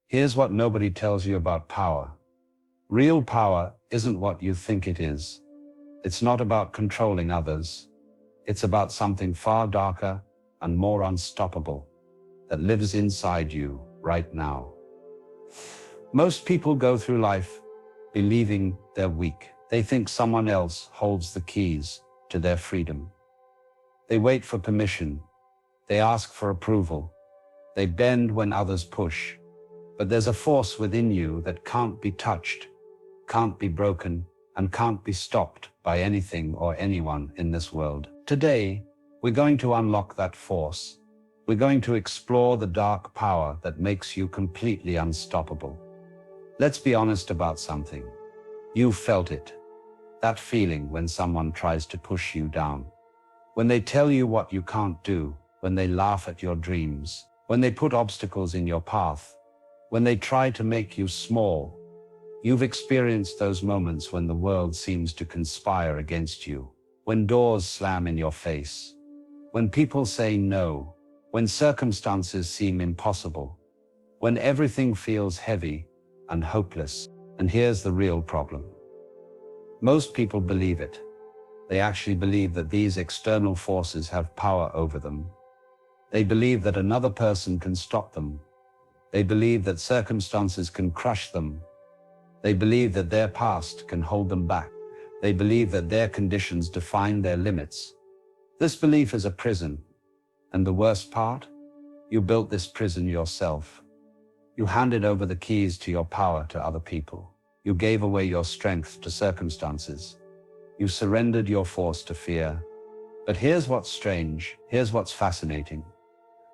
Here's what nobody tells you about power. Real power isn't what you think it is. It's not about controlling others. It's about something far darker and more unstoppable that lives inside you right now. Most people go through life believing they're weak. They think someone else holds the keys to their freedom. They wait for permission. They ask for approval. They bend when others push. But there's a force within you that can't be touched, can't be broken, and can't be stopped by anything or anyone in this world. Today, we're going to unlock that force. We're going to explore the dark power that makes you completely unstoppable. Let's be honest about something. You've felt it. That feeling when someone tries to push you down. When they tell you what you can't do. When they laugh at your dreams. When they put obstacles in your path. When they try to make you small. You've experienced those moments when the world seems to conspire against you. When doors slam in your face. When people say no. When circumstances seem impossible. When everything feels heavy and hopeless. And here's the real problem. Most people believe it. They actually believe that these external forces have power over them. They believe that another person can stop them. They believe that circumstances can crush them. They believe that their past can hold them back. They believe that their conditions define their limits. This belief is a prison. And the worst part? You built this prison yourself. You handed over the keys to your power to other people. You gave away your strength to circumstances. You surrendered your force to fear. But here's what's strange. Here's what's fascinating.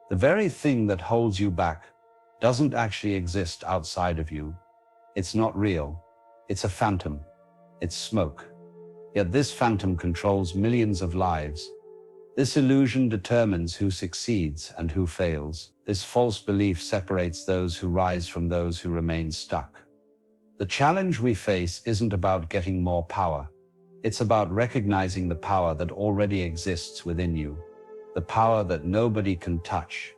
The very thing that holds you back doesn't actually exist outside of you. It's not real. It's a phantom. It's smoke. Yet this phantom controls millions of lives. This illusion determines who succeeds and who fails. This false belief separates those who rise from those who remain stuck. The challenge we face isn't about getting more power. It's about recognizing the power that already exists within you. The power that nobody can touch.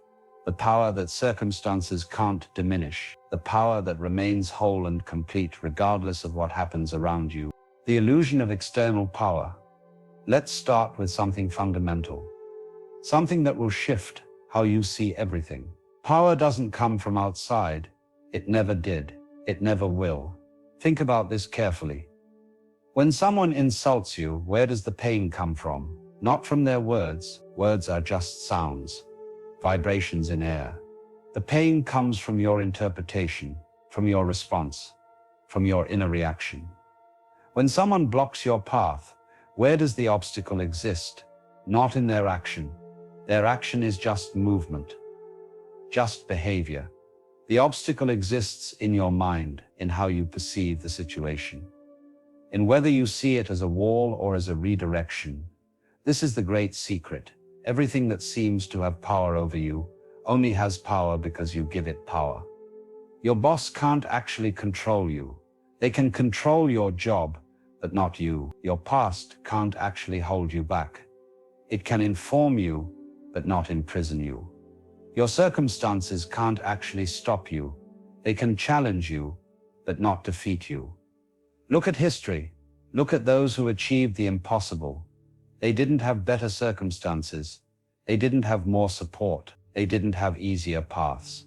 The power that circumstances can't diminish. The power that remains whole and complete regardless of what happens around you. The illusion of external power. Let's start with something fundamental. Something that will shift how you see everything. Power doesn't come from outside. It never did. It never will. Think about this carefully. When someone insults you, where does the pain come from? Not from their words. Words are just sounds, vibrations in air. The pain comes from your interpretation, from your response, from your inner reaction. When someone blocks your path, where does the obstacle exist? Not in their action. Their action is just movement, just behavior. The obstacle exists in your mind, in how you perceive the situation, in whether you see it as a wall or as a redirection. This is the great secret. Everything that seems to have power over you only has power because you give it power. Your boss can't actually control you. They can control your job, but not you. Your past can't actually hold you back. It can inform you, but not imprison you. Your circumstances can't actually stop you. They can challenge you, but not defeat you. Look at history. Look at those who achieved the impossible. They didn't have better circumstances. They didn't have more support. They didn't have easier paths.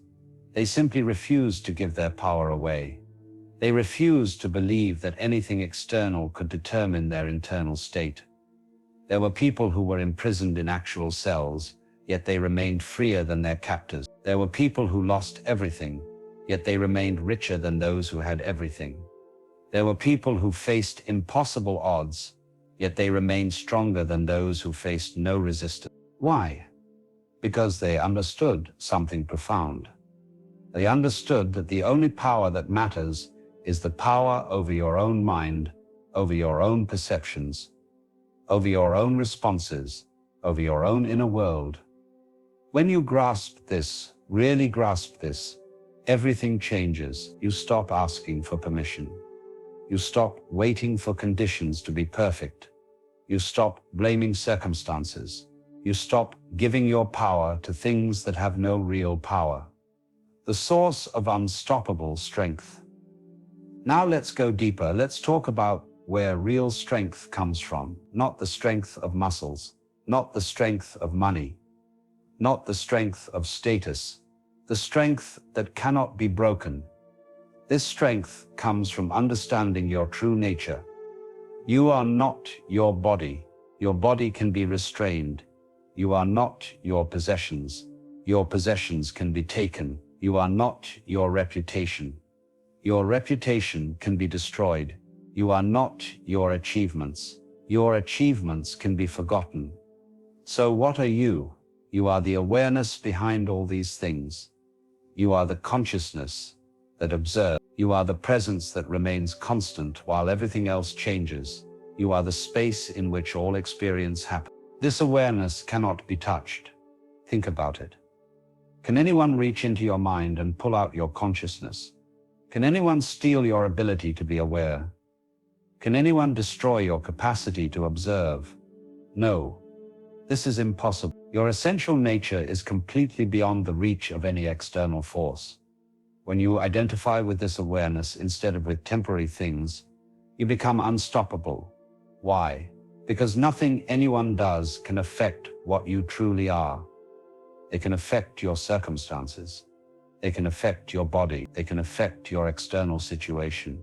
They simply refused to give their power away. They refused to believe that anything external could determine their internal state. There were people who were imprisoned in actual cells, yet they remained freer than their captors. There were people who lost everything, yet they remained richer than those who had everything. There were people who faced impossible odds, yet they remained stronger than those who faced no resistance. Why? Because they understood something profound. They understood that the only power that matters is the power over your own mind, over your own perceptions, over your own responses, over your own inner world. When you grasp this, really grasp this, everything changes. You stop asking for permission. You stop waiting for conditions to be perfect. You stop blaming circumstances. You stop giving your power to things that have no real power. the source of unstoppable strength. Now let's go deeper. Let's talk about where real strength comes from. Not the strength of muscles, not the strength of money, not the strength of status, the strength that cannot be broken. This strength comes from understanding your true nature. You are not your body. Your body can be restrained. You are not your possessions. Your possessions can be taken. You are not your reputation. Your reputation can be destroyed. You are not your achievements. Your achievements can be forgotten. So what are you? You are the awareness behind all these things. You are the consciousness that observes. You are the presence that remains constant while everything else changes. You are the space in which all experience happens. This awareness cannot be touched. Think about it. Can anyone reach into your mind and pull out your consciousness? Can anyone steal your ability to be aware? Can anyone destroy your capacity to observe? No. This is impossible. Your essential nature is completely beyond the reach of any external force. When you identify with this awareness instead of with temporary things, you become unstoppable. Why? Because nothing anyone does can affect what you truly are. It can affect your circumstances. They can affect your body. They can affect your external situation.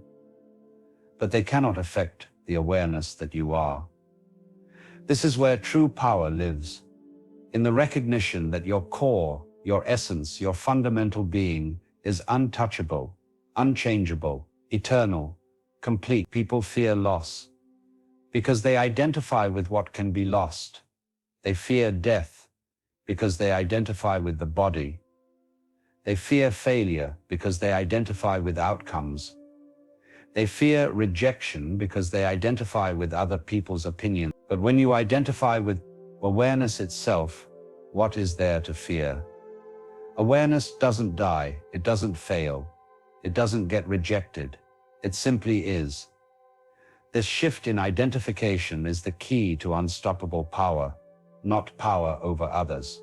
But they cannot affect the awareness that you are. This is where true power lives, in the recognition that your core, your essence, your fundamental being is untouchable, unchangeable, eternal, complete. People fear loss because they identify with what can be lost. They fear death because they identify with the body. They fear failure because they identify with outcomes. They fear rejection because they identify with other people's opinions. But when you identify with awareness itself, what is there to fear? Awareness doesn't die, it doesn't fail, it doesn't get rejected, it simply is. This shift in identification is the key to unstoppable power, not power over others.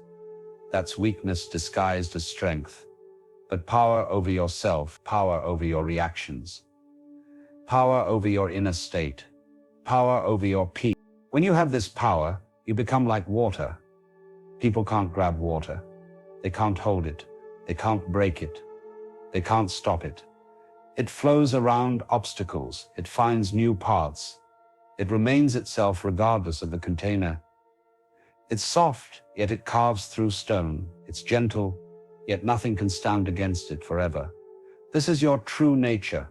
That's weakness disguised as strength, but power over yourself, power over your reactions, power over your inner state, power over your peace. When you have this power, you become like water. People can't grab water. They can't hold it. They can't break it. They can't stop it. It flows around obstacles. It finds new paths. It remains itself regardless of the container. It's soft, yet it carves through stone. It's gentle, yet nothing can stand against it forever. This is your true nature.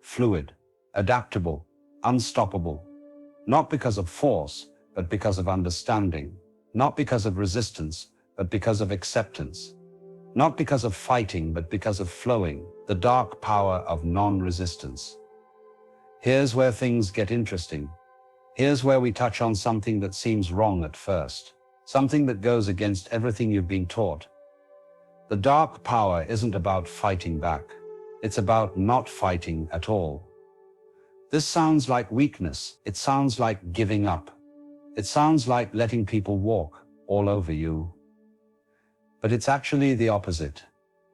Fluid, adaptable, unstoppable. Not because of force, but because of understanding. Not because of resistance, but because of acceptance. Not because of fighting, but because of flowing. The dark power of non-resistance. Here's where things get interesting. Here's where we touch on something that seems wrong at first. Something that goes against everything you've been taught. The dark power isn't about fighting back. It's about not fighting at all. This sounds like weakness. It sounds like giving up. It sounds like letting people walk all over you. But it's actually the opposite.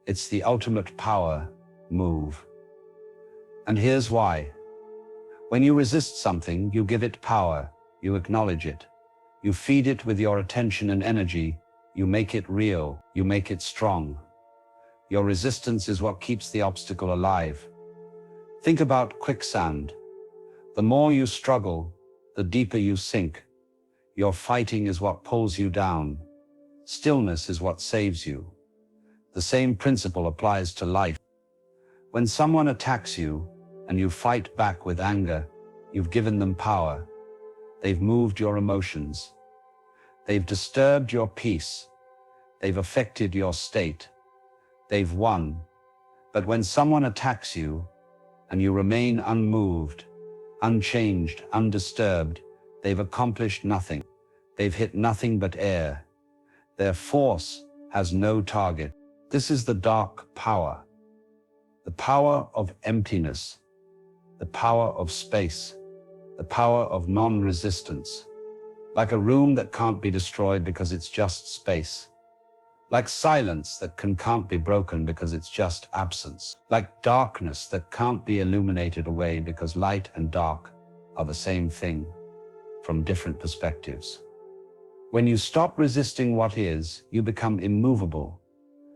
It's the ultimate power move. And here's why. When you resist something, you give it power. You acknowledge it. You feed it with your attention and energy. You make it real. You make it strong. Your resistance is what keeps the obstacle alive. Think about quicksand. The more you struggle, the deeper you sink. Your fighting is what pulls you down. Stillness is what saves you. The same principle applies to life. When someone attacks you and you fight back with anger, you've given them power. They've moved your emotions. They've disturbed your peace. They've affected your state. They've won. But when someone attacks you and you remain unmoved, unchanged, undisturbed, they've accomplished nothing. They've hit nothing but air. Their force has no target. This is the dark power. The power of emptiness. The power of space. The power of non-resistance. Like a room that can't be destroyed because it's just space. Like silence that can't be broken because it's just absence. Like darkness that can't be illuminated away because light and dark are the same thing from different perspectives. When you stop resisting what is, you become immovable,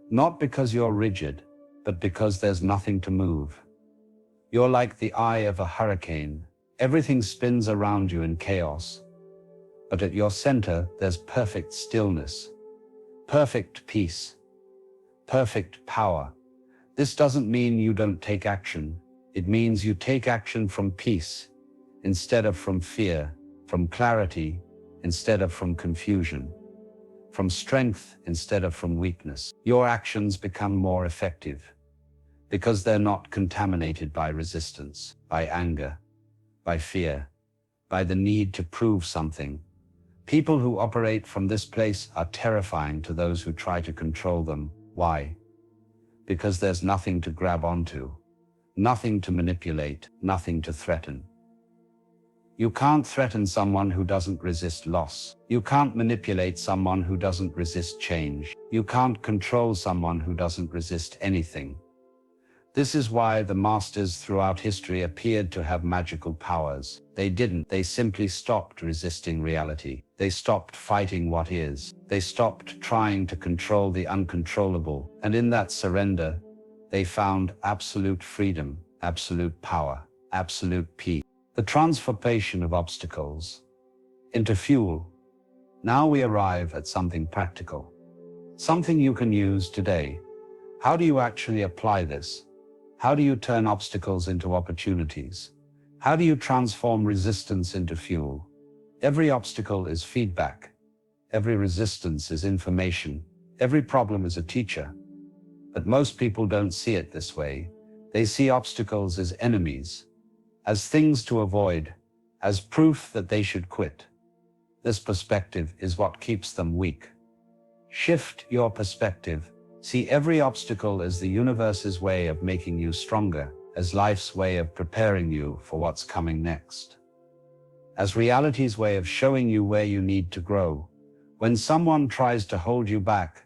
not because you're rigid, but because there's nothing to move. You're like the eye of a hurricane. Everything spins around you in chaos, but at your center, there's perfect stillness, perfect peace, perfect power. This doesn't mean you don't take action. It means you take action from peace instead of from fear, from clarity instead of from confusion, from strength instead of from weakness. Your actions become more effective because they're not contaminated by resistance, by anger, by fear, by the need to prove something. People who operate from this place are terrifying to those who try to control them. Why? Because there's nothing to grab onto, nothing to manipulate, nothing to threaten. You can't threaten someone who doesn't resist loss. You can't manipulate someone who doesn't resist change. You can't control someone who doesn't resist anything. This is why the masters throughout history appeared to have magical powers. They didn't. They simply stopped resisting reality. They stopped fighting what is. They stopped trying to control the uncontrollable. And in that surrender, they found absolute freedom, absolute power, absolute peace. The transformation of obstacles into fuel. Now we arrive at something practical, something you can use today. How do you actually apply this? How do you turn obstacles into opportunities? How do you transform resistance into fuel? Every obstacle is feedback. Every resistance is information. Every problem is a teacher. But most people don't see it this way. They see obstacles as enemies, as things to avoid, as proof that they should quit. This perspective is what keeps them weak. Shift your perspective. See every obstacle as the universe's way of making you stronger, as life's way of preparing you for what's coming next, as reality's way of showing you where you need to grow. When someone tries to hold you back,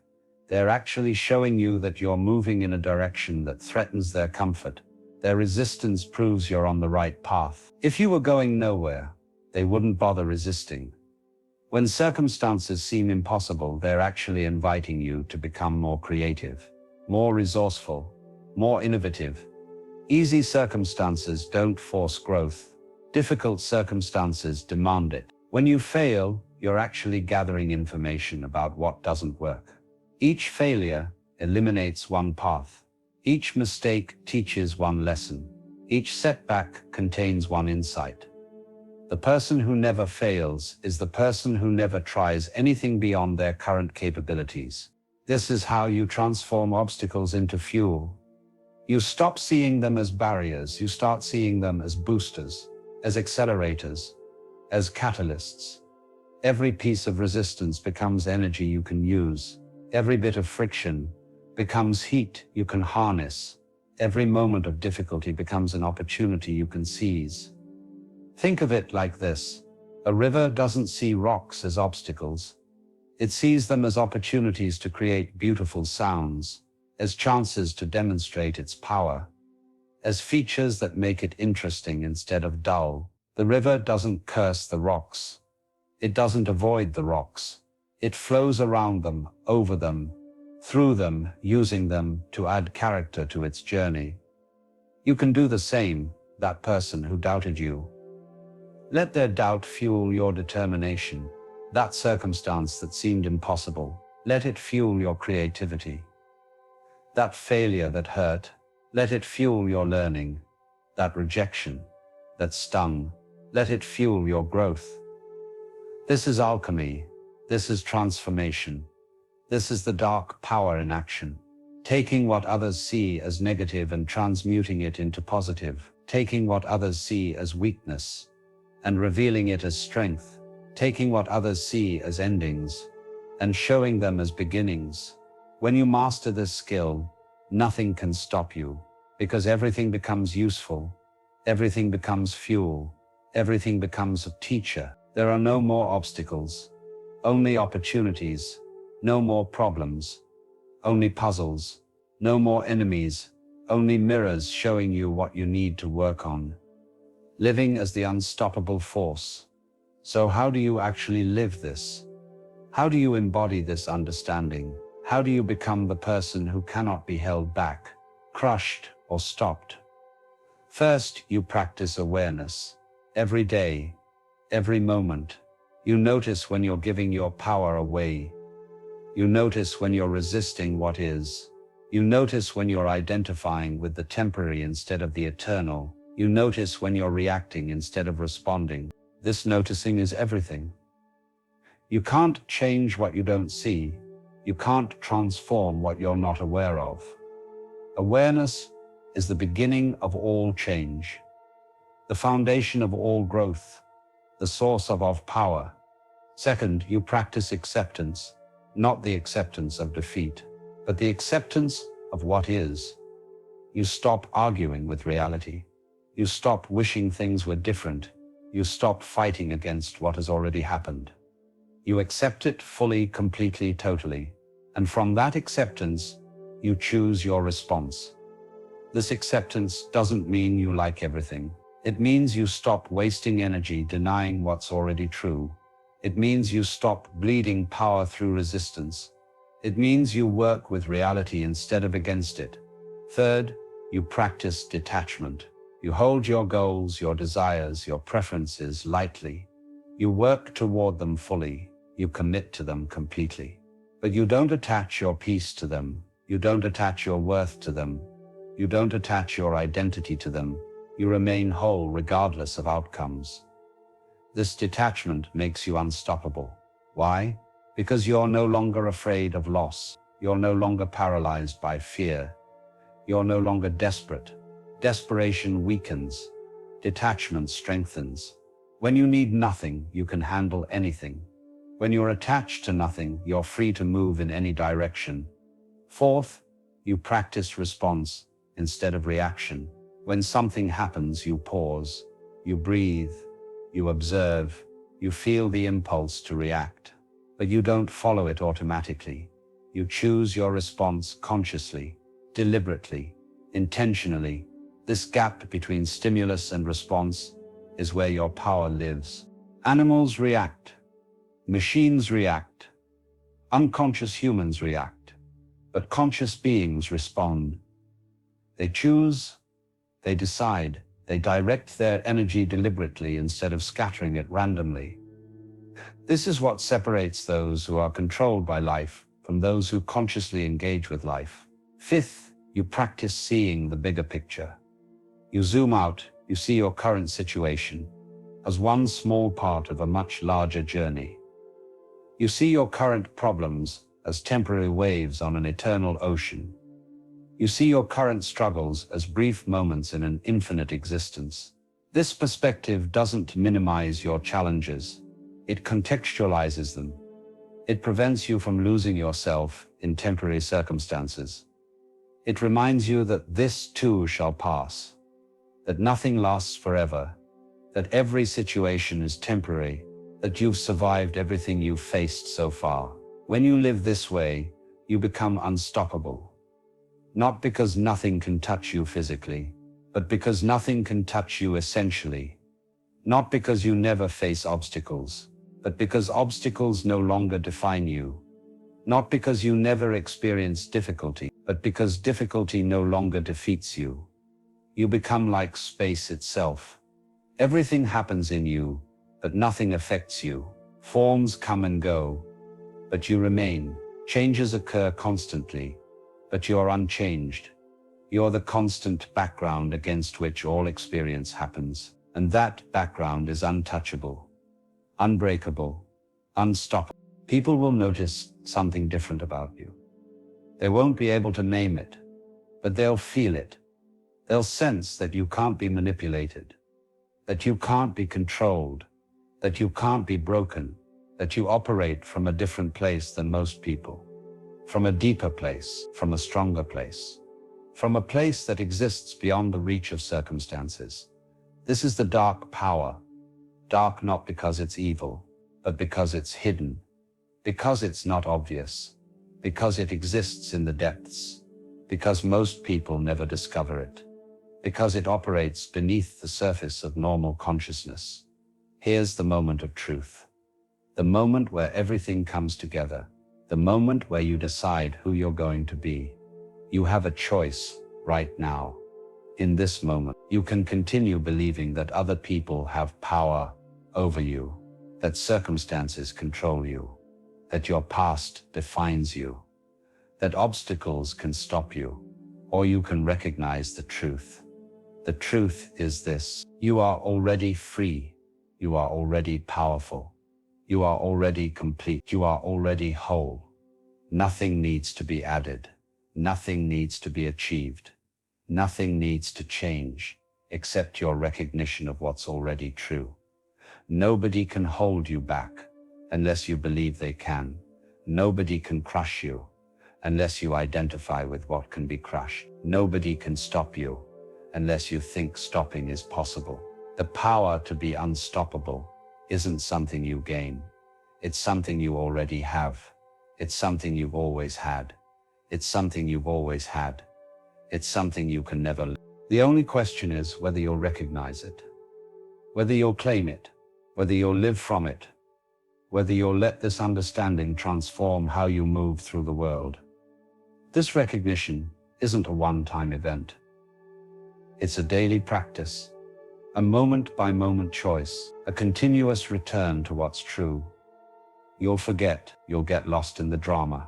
they're actually showing you that you're moving in a direction that threatens their comfort. Their resistance proves you're on the right path. If you were going nowhere, they wouldn't bother resisting. When circumstances seem impossible, they're actually inviting you to become more creative, more resourceful, more innovative. Easy circumstances don't force growth. Difficult circumstances demand it. When you fail, you're actually gathering information about what doesn't work. Each failure eliminates one path. Each mistake teaches one lesson. Each setback contains one insight. The person who never fails is the person who never tries anything beyond their current capabilities. This is how you transform obstacles into fuel. You stop seeing them as barriers. You start seeing them as boosters, as accelerators, as catalysts. Every piece of resistance becomes energy you can use. Every bit of friction becomes heat you can harness. Every moment of difficulty becomes an opportunity you can seize. Think of it like this. A river doesn't see rocks as obstacles. It sees them as opportunities to create beautiful sounds, as chances to demonstrate its power, as features that make it interesting instead of dull. The river doesn't curse the rocks. It doesn't avoid the rocks. It flows around them, over them, through them, using them to add character to its journey. You can do the same. That person who doubted you, let their doubt fuel your determination. That circumstance that seemed impossible, let it fuel your creativity. That failure that hurt, let it fuel your learning. That rejection that stung, let it fuel your growth. This is alchemy. This is transformation. This is the dark power in action. Taking what others see as negative and transmuting it into positive. Taking what others see as weakness and revealing it as strength, taking what others see as endings and showing them as beginnings. When you master this skill, nothing can stop you, because everything becomes useful, everything becomes fuel, everything becomes a teacher. There are no more obstacles, only opportunities, no more problems, only puzzles, no more enemies, only mirrors showing you what you need to work on. Living as the unstoppable force. So how do you actually live this? How do you embody this understanding? How do you become the person who cannot be held back, crushed, or stopped? First, you practice awareness. Every day, every moment, you notice when you're giving your power away. You notice when you're resisting what is. You notice when you're identifying with the temporary instead of the eternal. You notice when you're reacting instead of responding. This noticing is everything. You can't change what you don't see. You can't transform what you're not aware of. Awareness is the beginning of all change, the foundation of all growth, the source of power. Second, you practice acceptance, not the acceptance of defeat, but the acceptance of what is. You stop arguing with reality. You stop wishing things were different. You stop fighting against what has already happened. You accept it fully, completely, totally. And from that acceptance, you choose your response. This acceptance doesn't mean you like everything. It means you stop wasting energy denying what's already true. It means you stop bleeding power through resistance. It means you work with reality instead of against it. Third, you practice detachment. You hold your goals, your desires, your preferences lightly. You work toward them fully. You commit to them completely. But you don't attach your peace to them. You don't attach your worth to them. You don't attach your identity to them. You remain whole regardless of outcomes. This detachment makes you unstoppable. Why? Because you're no longer afraid of loss. You're no longer paralyzed by fear. You're no longer desperate. Desperation weakens. Detachment strengthens. When you need nothing, you can handle anything. When you're attached to nothing, you're free to move in any direction. Fourth, you practice response instead of reaction. When something happens, you pause, you breathe, you observe, you feel the impulse to react. But you don't follow it automatically. You choose your response consciously, deliberately, intentionally. This gap between stimulus and response is where your power lives. Animals react. Machines react. Unconscious humans react. But conscious beings respond. They choose, they decide, they direct their energy deliberately instead of scattering it randomly. This is what separates those who are controlled by life from those who consciously engage with life. Fifth, you practice seeing the bigger picture. You zoom out, you see your current situation as one small part of a much larger journey. You see your current problems as temporary waves on an eternal ocean. You see your current struggles as brief moments in an infinite existence. This perspective doesn't minimize your challenges. It contextualizes them. It prevents you from losing yourself in temporary circumstances. It reminds you that this too shall pass, that nothing lasts forever, that every situation is temporary, that you've survived everything you've faced so far. When you live this way, you become unstoppable. Not because nothing can touch you physically, but because nothing can touch you essentially. Not because you never face obstacles, but because obstacles no longer define you. Not because you never experience difficulty, but because difficulty no longer defeats you. You become like space itself. Everything happens in you, but nothing affects you. Forms come and go, but you remain. Changes occur constantly, but you're unchanged. You're the constant background against which all experience happens, and that background is untouchable, unbreakable, unstoppable. People will notice something different about you. They won't be able to name it, but they'll feel it. They'll sense that you can't be manipulated, that you can't be controlled, that you can't be broken, that you operate from a different place than most people, from a deeper place, from a stronger place, from a place that exists beyond the reach of circumstances. This is the dark power. Dark not because it's evil, but because it's hidden, because it's not obvious, Because it exists in the depths. Because most people never discover it. Because it operates beneath the surface of normal consciousness. Here's the moment of truth. The moment where everything comes together. The moment where you decide who you're going to be. You have a choice right now. In this moment, you can continue believing that other people have power over you, that circumstances control you, that your past defines you, that obstacles can stop you, or you can recognize the truth. The truth is this: you are already free, you are already powerful, you are already complete, you are already whole. Nothing needs to be added, nothing needs to be achieved, nothing needs to change, except your recognition of what's already true. Nobody can hold you back unless you believe they can. Nobody can crush you unless you identify with what can be crushed. Nobody can stop you unless you think stopping is possible. The power to be unstoppable isn't something you gain. It's something you already have. It's something you've always had. It's something you've always had. It's something you can never lose. The only question is whether you'll recognize it, whether you'll claim it, whether you'll live from it, whether you'll let this understanding transform how you move through the world. This recognition isn't a one-time event. It's a daily practice, a moment-by-moment choice, a continuous return to what's true. You'll forget, you'll get lost in the drama,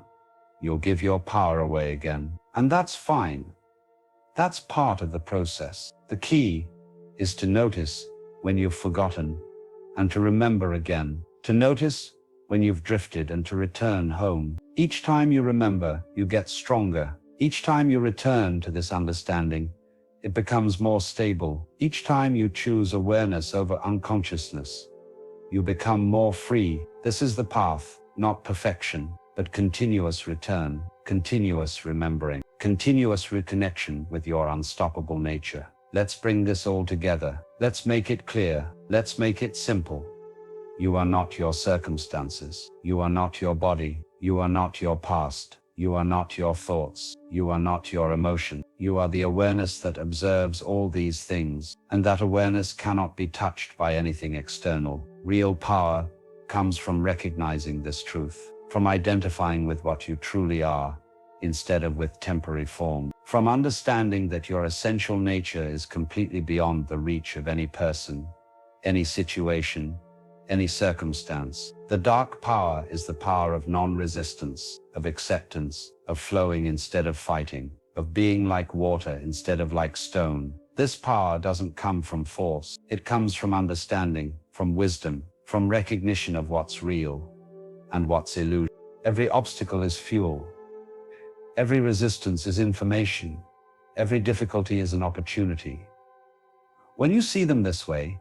you'll give your power away again, and that's fine. That's part of the process. The key is to notice when you've forgotten and to remember again, to notice when you've drifted and to return home. Each time you remember, you get stronger. Each time you return to this understanding, it becomes more stable. Each time you choose awareness over unconsciousness, you become more free. This is the path, not perfection, but continuous return, continuous remembering, continuous reconnection with your unstoppable nature. Let's bring this all together. Let's make it clear. Let's make it simple. You are not your circumstances. You are not your body. You are not your past. You are not your thoughts. You are not your emotion. You are the awareness that observes all these things, and that awareness cannot be touched by anything external. Real power comes from recognizing this truth, from identifying with what you truly are, instead of with temporary form, from understanding that your essential nature is completely beyond the reach of any person, any situation, any circumstance. The dark power is the power of non-resistance, of acceptance, of flowing instead of fighting, of being like water instead of like stone. This power doesn't come from force. It comes from understanding, from wisdom, from recognition of what's real and what's illusion. Every obstacle is fuel. Every resistance is information. Every difficulty is an opportunity. When you see them this way,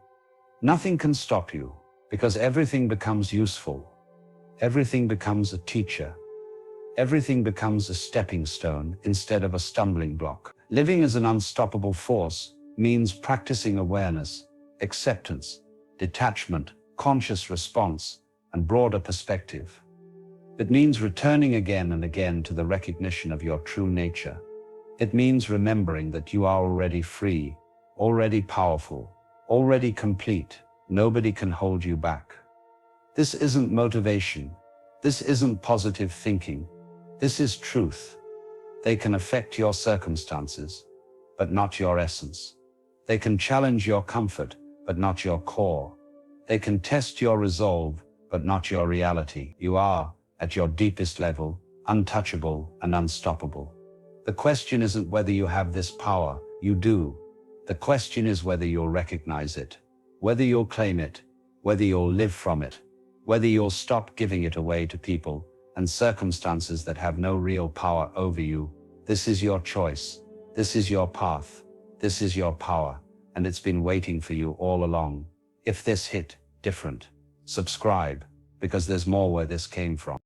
nothing can stop you, because everything becomes useful. Everything becomes a teacher. Everything becomes a stepping stone instead of a stumbling block. Living as an unstoppable force means practicing awareness, acceptance, detachment, conscious response, and broader perspective. It means returning again and again to the recognition of your true nature. It means remembering that you are already free, already powerful, already complete. Nobody can hold you back. This isn't motivation. This isn't positive thinking. This is truth. They can affect your circumstances, but not your essence. They can challenge your comfort, but not your core. They can test your resolve, but not your reality. You are, at your deepest level, untouchable and unstoppable. The question isn't whether you have this power. You do. The question is whether you'll recognize it, whether you'll claim it, whether you'll live from it, whether you'll stop giving it away to people and circumstances that have no real power over you. This is your choice. This is your path. This is your power, and it's been waiting for you all along. If this hit different, subscribe, because there's more where this came from.